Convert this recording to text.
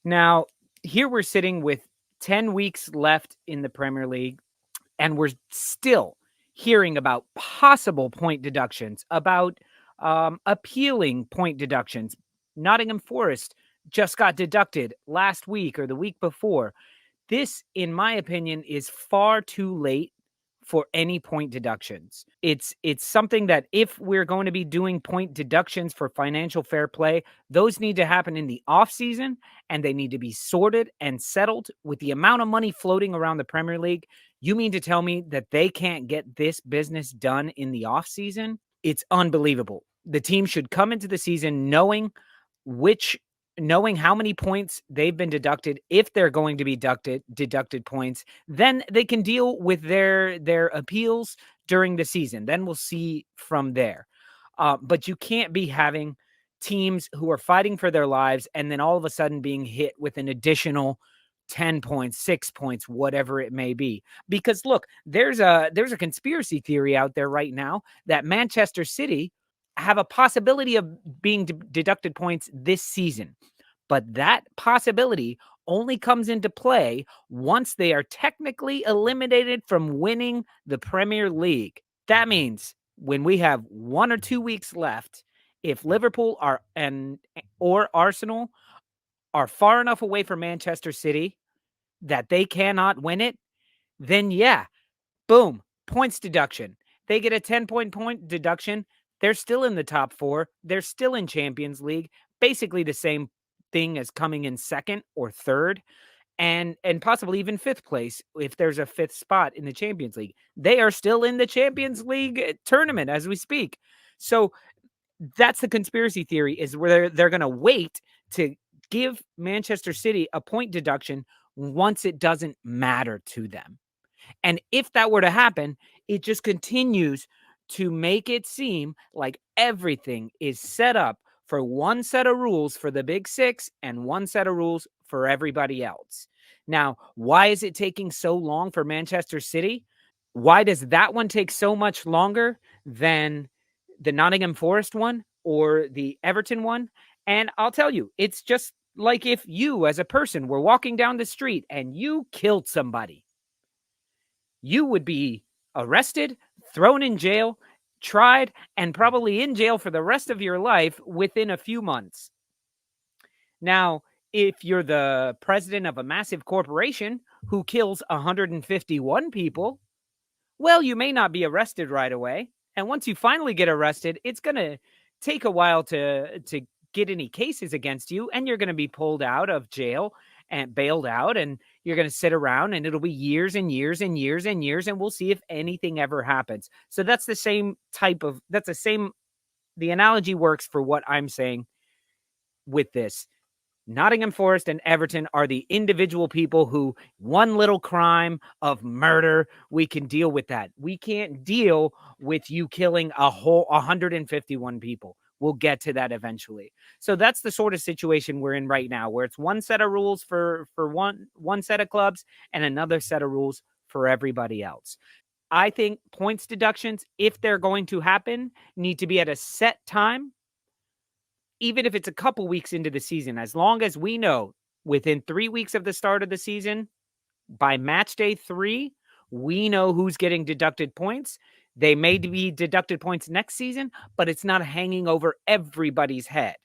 Now, here we're sitting with 10 weeks left in the Premier League, and we're still hearing about possible point deductions, about appealing point deductions. Nottingham Forest just got deducted last week or the week before. This, in my opinion, is far too late for any point deductions. It's something that if we're going to be doing point deductions for financial fair play, those need to happen in the off season, and they need to be sorted and settled. With the amount of money floating around the Premier League, you mean to tell me that they can't get this business done in the off season? It's unbelievable. The team should come into the season knowing how many points they've been deducted. If they're going to be deducted points, then they can deal with their appeals during the season. Then we'll see from there. But you can't be having teams who are fighting for their lives and then all of a sudden being hit with an additional 10 points, 6 points, whatever it may be. Because look, there's a conspiracy theory out there right now that Manchester City have a possibility of being deducted points this season. But that possibility only comes into play once they are technically eliminated from winning the Premier League. That means when we have 1 or 2 weeks left, if Liverpool or Arsenal are far enough away from Manchester City that they cannot win it, then yeah, boom, points deduction. They get a 10-point deduction. They're still in the top 4. They're still in Champions League. Basically the same thing as coming in second or third, and possibly even fifth place if there's a fifth spot in the Champions League. They are still in the Champions League tournament as we speak. So that's the conspiracy theory, is where they're going to wait to give Manchester City a point deduction once it doesn't matter to them. And if that were to happen, it just continues to make it seem like everything is set up for one set of rules for the Big Six and one set of rules for everybody else. Now, why is it taking so long for Manchester City? Why does that one take so much longer than the Nottingham Forest one or the Everton one? And I'll tell you, it's just like if you as a person were walking down the street and you killed somebody. You would be arrested, thrown in jail, tried, and probably in jail for the rest of your life within a few months. Now, if you're the president of a massive corporation who kills 151 people, well, you may not be arrested right away. And once you finally get arrested, it's going to take a while to get any cases against you, and you're going to be pulled out of jail and bailed out, and you're going to sit around, and it'll be years and years and years and years, and we'll see if anything ever happens. So that's the same the analogy works for what I'm saying with this. Nottingham Forest and Everton are the individual people who, one little crime of murder, we can deal with that. We can't deal with you killing a whole 151 people. We'll get to that eventually. So that's the sort of situation we're in right now, where it's one set of rules for one set of clubs and another set of rules for everybody else. I think points deductions, if they're going to happen, need to be at a set time, even if it's a couple weeks into the season. As long as we know within 3 weeks of the start of the season, by match day 3, we know who's getting deducted points. They may be deducted points next season, but it's not hanging over everybody's head.